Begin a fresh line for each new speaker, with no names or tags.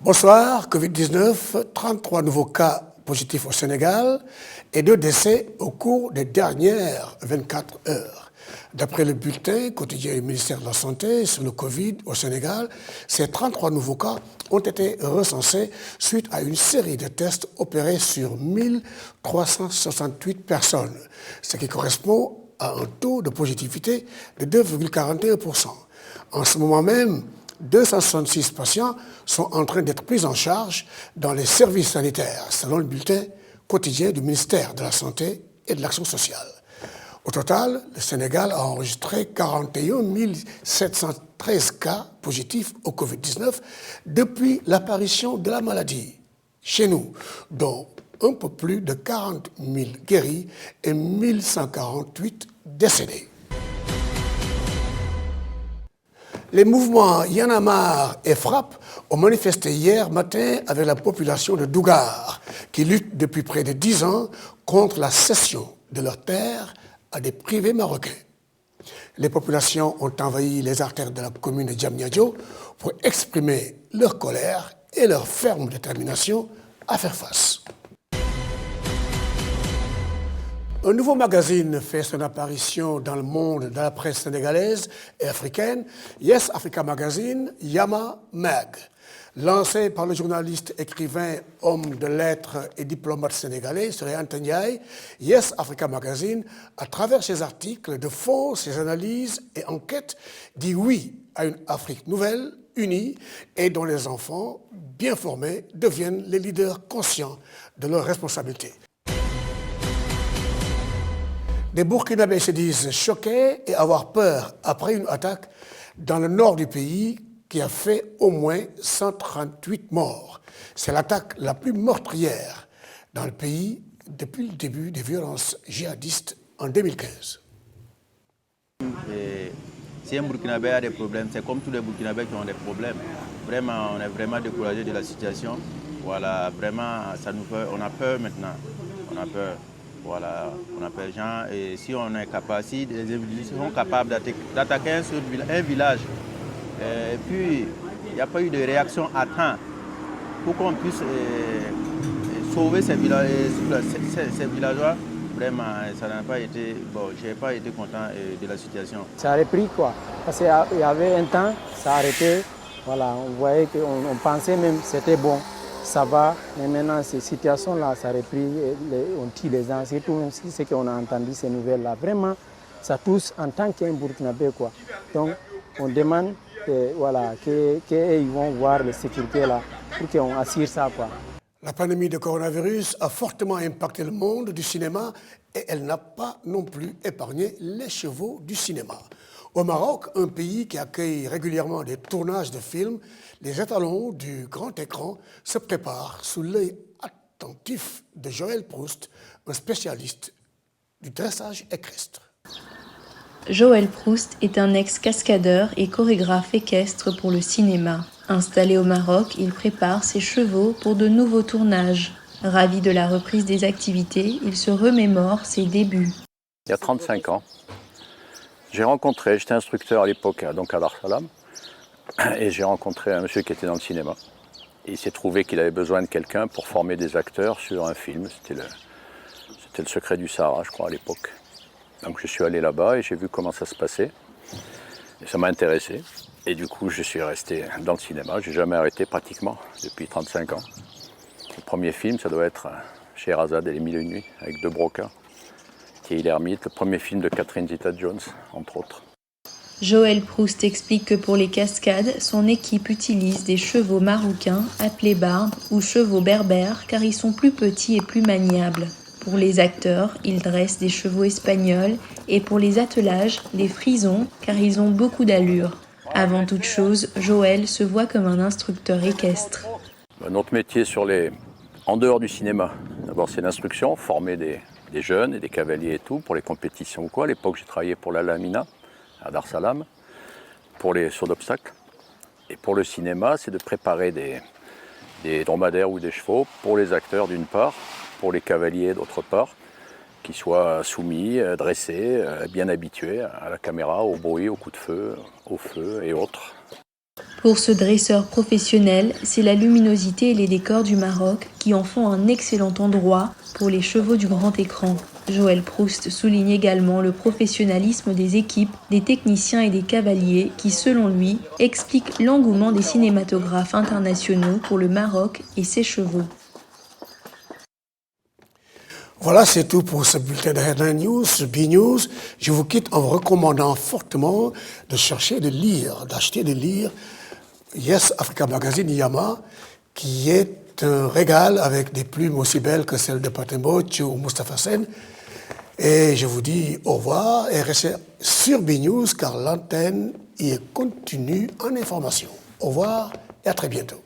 Bonsoir, Covid-19, 33 nouveaux cas positifs au Sénégal et 2 décès au cours des dernières 24 heures. D'après le bulletin quotidien du ministère de la Santé sur le Covid au Sénégal, ces 33 nouveaux cas ont été recensés suite à une série de tests opérés sur 1368 personnes, ce qui correspond à un taux de positivité de 2,41%. En ce moment même, 266 patients sont en train d'être pris en charge dans les services sanitaires, selon le bulletin quotidien du ministère de la Santé et de l'Action sociale. Au total, le Sénégal a enregistré 41 713 cas positifs au Covid-19 depuis l'apparition de la maladie chez nous, dont un peu plus de 40 000 guéris et 1148 décédés. Les mouvements Y en a marre et Frappe ont manifesté hier matin avec la population de Dougar, qui lutte depuis près de 10 ans contre la cession de leurs terres à des privés marocains. Les populations ont envahi les artères de la commune de Diamniadio pour exprimer leur colère et leur ferme détermination à faire face. Un nouveau magazine fait son apparition dans le monde de la presse sénégalaise et africaine, Yes Africa Magazine, Yama Mag. Lancé par le journaliste, écrivain, homme de lettres et diplomate sénégalais, Siré Anta Ndiaye, Yes Africa Magazine, à travers ses articles de fond, ses analyses et enquêtes, dit oui à une Afrique nouvelle, unie et dont les enfants, bien formés, deviennent les leaders conscients de leurs responsabilités. Des Burkinabés se disent choqués et avoir peur après une attaque dans le nord du pays qui a fait au moins 138 morts. C'est l'attaque la plus meurtrière dans le pays depuis le début des violences djihadistes en 2015.
Et si un Burkinabé a des problèmes, c'est comme tous les Burkinabés qui ont des problèmes. Vraiment, on est vraiment découragé de la situation. Voilà, vraiment, ça nous fait, on a peur maintenant. On a peur. Voilà, on appelle gens et si on est capable, si les individus sont capables d'attaquer un village, et puis il n'y a pas eu de réaction à temps pour qu'on puisse sauver ces villageois, vraiment ça n'a pas été, bon, je n'ai pas été content de la situation.
Ça a repris quoi, parce qu'il y avait un temps, ça a arrêté, voilà, on voyait qu'on pensait même que c'était bon. Ça va, mais maintenant, ces situations-là, ça a repris, on tue les gens, c'est tout, même si c'est qu'on a entendu ces nouvelles-là. Vraiment, ça touche en tant qu'un Burkinabé, quoi. Donc, on demande voilà, qu'ils vont voir les sécurités là, pour qu'on assure ça, quoi.
La pandémie de coronavirus a fortement impacté le monde du cinéma et elle n'a pas non plus épargné les chevaux du cinéma. Au Maroc, un pays qui accueille régulièrement des tournages de films, les étalons du grand écran se préparent sous l'œil attentif de Joël Proust, un spécialiste du dressage équestre.
Joël Proust est un ex-cascadeur et chorégraphe équestre pour le cinéma. Installé au Maroc, il prépare ses chevaux pour de nouveaux tournages. Ravi de la reprise des activités, il se remémore ses débuts.
Il y a 35 ans, j'étais instructeur à l'époque donc à Dar es Salaam, et j'ai rencontré un monsieur qui était dans le cinéma. Et il s'est trouvé qu'il avait besoin de quelqu'un pour former des acteurs sur un film. C'était le secret du Sahara, je crois, à l'époque. Donc je suis allé là-bas et j'ai vu comment ça se passait. Et ça m'a intéressé. Et du coup, je suis resté dans le cinéma. Je n'ai jamais arrêté pratiquement depuis 35 ans. Le premier film, ça doit être Scheherazade et les Mille et une nuits, avec De Broca, qui est l'ermite, le premier film de Catherine Zeta-Jones, entre autres.
Joël Proust explique que pour les cascades, son équipe utilise des chevaux marocains appelés barbes ou chevaux berbères car ils sont plus petits et plus maniables. Pour les acteurs, il dresse des chevaux espagnols et pour les attelages, des frisons car ils ont beaucoup d'allure. Avant toute chose, Joël se voit comme un instructeur équestre.
Notre métier en dehors du cinéma, d'abord c'est l'instruction, former des jeunes et des cavaliers et tout pour les compétitions ou quoi. À l'époque, j'ai travaillé pour la Lamina à Dar es Salaam pour les sauts d'obstacles. Et pour le cinéma, c'est de préparer des dromadaires ou des chevaux pour les acteurs d'une part, pour les cavaliers d'autre part, qui soient soumis, dressés, bien habitués à la caméra, au bruit, au coup de feu, au feu et autres.
Pour ce dresseur professionnel, c'est la luminosité et les décors du Maroc qui en font un excellent endroit pour les chevaux du grand écran. Joël Proust souligne également le professionnalisme des équipes, des techniciens et des cavaliers qui, selon lui, expliquent l'engouement des cinématographes internationaux pour le Maroc et ses chevaux.
Voilà, c'est tout pour ce bulletin de Headline News, B-News. Je vous quitte en vous recommandant fortement de chercher, de lire, d'acheter, de lire Yes Africa Magazine Yama, qui est un régal avec des plumes aussi belles que celles de Patemboch ou Moustapha Sen. Et je vous dis au revoir et restez sur B-News car l'antenne y est continue en information. Au revoir et à très bientôt.